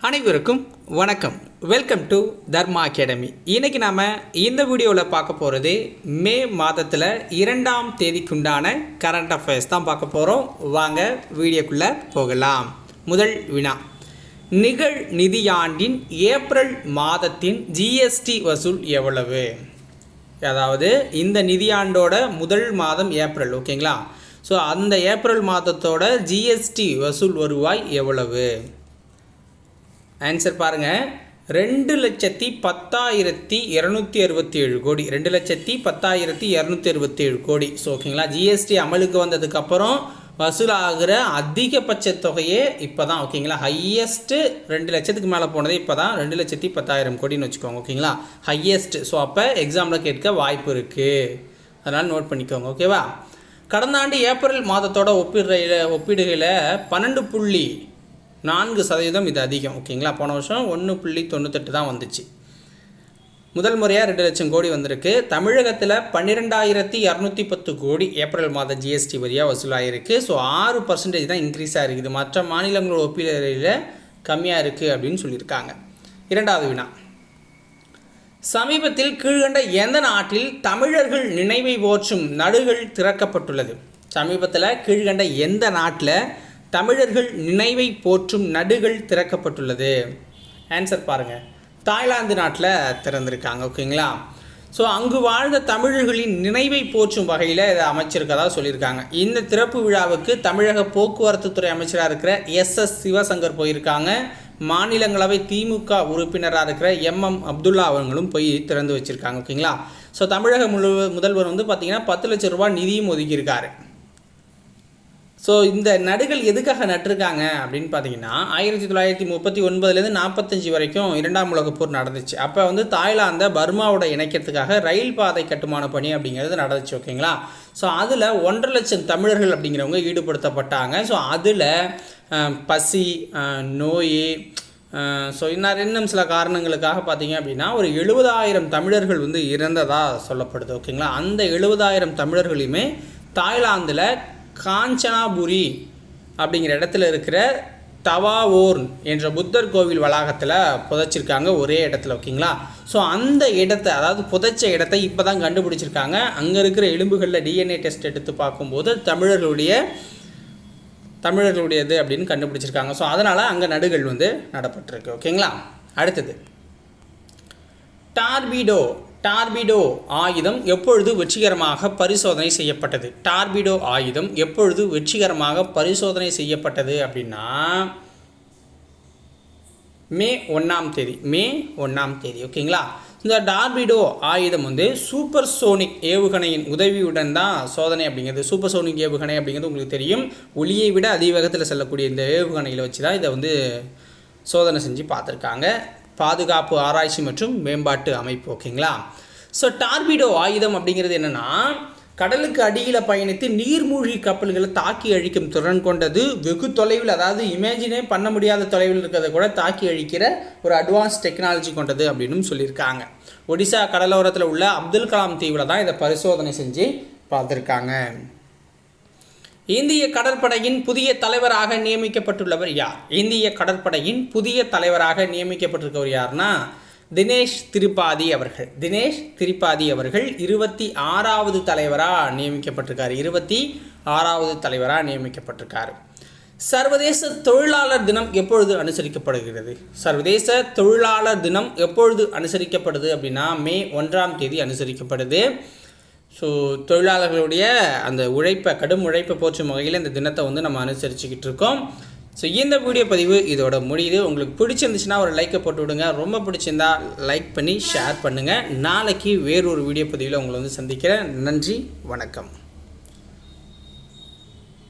அனைவருக்கும் வணக்கம். Welcome to Dharma academy. இன்றைக்கி நாம் இந்த வீடியோவில் பார்க்க போகிறது மே மாதத்தில் 2ஆம் தேதிக்குண்டான கரண்ட் அஃபேர்ஸ் தான் பார்க்க போகிறோம். வாங்க வீடியோக்குள்ளே போகலாம். முதல் வினா, நிகழ் நிதியாண்டின் ஏப்ரல் மாதத்தின் ஜிஎஸ்டி வசூல் எவ்வளவு? அதாவது இந்த நிதியாண்டோட முதல் மாதம் ஏப்ரல், ஓகேங்களா? ஸோ அந்த ஏப்ரல் மாதத்தோட ஜிஎஸ்டி வசூல் வருவாய் எவ்வளவு? ஆன்சர் பாருங்கள், 2,10,267 கோடி. 2,10,267 கோடி. ஸோ ஓகேங்களா, ஜிஎஸ்டி அமலுக்கு வந்ததுக்கப்புறம் வசூலாகிற அதிகபட்ச தொகையே இப்போ தான், ஓகேங்களா? ஹையஸ்ட்டு 2 லட்சத்துக்கு மேலே போனதே இப்போ தான் 2,10,000 கோடின்னு வச்சுக்கோங்க, ஓகேங்களா? ஹையஸ்ட்டு. ஸோ அப்போ எக்ஸாமில் கேட்க வாய்ப்பு இருக்குது, அதனால் நோட் பண்ணிக்கோங்க, ஓகேவா? கடந்த ஆண்டு ஏப்ரல் மாதத்தோட ஒப்பிடுகையில் 12.4% இது அதிகம், ஓகேங்களா? போன வருஷம் 1.98 தான் வந்துச்சு. முதல் முறையாக 2 லட்சம் கோடி வந்திருக்கு. தமிழகத்தில் 12,210 கோடி ஏப்ரல் மாத ஜிஎஸ்டி வரியாக வசூலாகிருக்கு. ஸோ 6% தான் இன்க்ரீஸாக இருக்குது. மற்ற மாநிலங்களோட ஒப்பிடுகையில் கம்மியாக இருக்குது அப்படின்னு சொல்லியிருக்காங்க. இரண்டாவது வினா, சமீபத்தில் கீழ்கண்ட எந்த நாட்டில் தமிழர்கள் நினைவை போற்றும் நடுகள் திறக்கப்பட்டுள்ளது? சமீபத்தில் கீழ்கண்ட எந்த நாட்டில் தமிழர்கள் நினைவை போற்றும் நடுகள் திறக்கப்பட்டுள்ளது? ஆன்சர் பாருங்கள், தாய்லாந்து நாட்டில் திறந்திருக்காங்க, ஓகேங்களா? ஸோ அங்கு வாழ்ந்த தமிழர்களின் நினைவை போற்றும் வகையில் இதை அமைச்சிருக்கதா சொல்லியிருக்காங்க. இந்த திறப்பு விழாவுக்கு தமிழக போக்குவரத்து துறை அமைச்சராக இருக்கிற எஸ் சிவசங்கர் போயிருக்காங்க. மாநிலங்களவை திமுக உறுப்பினராக இருக்கிற எம் அப்துல்லா அவர்களும் போய் திறந்து வச்சுருக்காங்க, ஓகேங்களா? ஸோ தமிழக முதல்வர் பார்த்திங்கன்னா 10 லட்சம் ரூபாய் நிதியும் ஒதுக்கியிருக்காரு. ஸோ இந்த நடுகள் எதுக்காக நட்டிருக்காங்க அப்படின்னு பார்த்தீங்கன்னா, 1939 45 வரைக்கும் 2ஆம் உலகப் போர் நடந்துச்சு. அப்போ தாய்லாந்தை பர்மாவோட இணைக்கிறதுக்காக ரயில் பாதை கட்டுமான பணி அப்படிங்கிறது நடந்துச்சு, ஓகேங்களா? ஸோ அதில் 1.5 லட்சம் தமிழர்கள் அப்படிங்கிறவங்க ஈடுபடுத்தப்பட்டாங்க. ஸோ அதில் பசி, நோய், ஸோ இன்னும் சில காரணங்களுக்காக பார்த்தீங்க அப்படின்னா ஒரு 70,000 தமிழர்கள் இறந்ததாக சொல்லப்படுது, ஓகேங்களா? அந்த 70,000 தமிழர்களையுமே தாய்லாந்தில் காஞ்சனாபுரி அப்படிங்கிற இடத்துல இருக்கிற தவாவோர்ன் என்ற புத்தர் கோவில் வளாகத்தில் புதைச்சிருக்காங்க, ஒரே இடத்துல, ஓகேங்களா? ஸோ அந்த இடத்த, அதாவது புதைச்ச இடத்த இப்போ தான் கண்டுபிடிச்சிருக்காங்க. அங்கே இருக்கிற எலும்புகளில் டிஎன்ஏ டெஸ்ட் எடுத்து பார்க்கும்போது தமிழர்களுடையது அப்படின்னு கண்டுபிடிச்சிருக்காங்க. ஸோ அதனால் அங்கே நடுகள் நடப்பட்டிருக்கு, ஓகேங்களா? அடுத்தது, டார்பிடோ ஆயுதம் எப்பொழுது வெற்றிகரமாக பரிசோதனை செய்யப்பட்டது? டார்பிடோ ஆயுதம் எப்பொழுது வெற்றிகரமாக பரிசோதனை செய்யப்பட்டது அப்படின்னா மே 1ஆம் தேதி, ஓகேங்களா? இந்த டார்பிடோ ஆயுதம் சூப்பர் சோனிக் ஏவுகணையின் உதவியுடன் தான் சோதனை அப்படிங்கிறது. சூப்பர் சோனிக் ஏவுகணை அப்படிங்கிறது உங்களுக்கு தெரியும், ஒளியை விட அதிவேகத்தில் செல்லக்கூடிய இந்த ஏவுகணைகளை வச்சு தான் இதை சோதனை செஞ்சு பார்த்துருக்காங்க. பாதுகாப்பு ஆராய்ச்சி மற்றும் மேம்பாட்டு அமைப்பு, ஓகேங்களா? ஸோ டார்பிடோ ஆயுதம் அப்படிங்கிறது என்னென்னா, கடலுக்கு அடியில் பயணித்து நீர்மூழ்கி கப்பல்களை தாக்கி அழிக்கும் திறன் கொண்டது. வெகு தொலைவில், அதாவது இமேஜினே பண்ண முடியாத தொலைவில் இருக்கிறத கூட தாக்கி அழிக்கிற ஒரு அட்வான்ஸ் டெக்னாலஜி கொண்டது அப்படின்னு சொல்லியிருக்காங்க. ஒடிசா கடலோரத்தில் உள்ள அப்துல் கலாம் தீவில் தான் இதை பரிசோதனை செஞ்சு பார்த்துருக்காங்க. இந்திய கடற்படையின் புதிய தலைவராக நியமிக்கப்பட்டுள்ளவர் யார்? இந்திய கடற்படையின் புதிய தலைவராக நியமிக்கப்பட்டிருக்கவர் யார்னா தினேஷ் திரிபாதி அவர்கள். 26வது தலைவராக நியமிக்கப்பட்டிருக்காரு. சர்வதேச தொழிலாளர் தினம் எப்பொழுது அனுசரிக்கப்படுகிறது? சர்வதேச தொழிலாளர் தினம் எப்பொழுது அனுசரிக்கப்படுது அப்படின்னா மே 1ஆம் தேதி அனுசரிக்கப்படுது. ஸோ தொழிலாளர்களுடைய அந்த கடும் உழைப்பை போற்றும் வகையில் இந்த தினத்தை நம்ம அனுசரிச்சுக்கிட்டு இருக்கோம். ஸோ இந்த வீடியோ பதிவு இதோட முடியுது. உங்களுக்கு பிடிச்சிருந்துச்சுன்னா ஒரு லைக்கை போட்டு விடுங்க. ரொம்ப பிடிச்சிருந்தா லைக் பண்ணி ஷேர் பண்ணுங்கள். நாளைக்கு வேறொரு வீடியோ பதிவில் உங்களை சந்திக்கிறேன். நன்றி, வணக்கம்.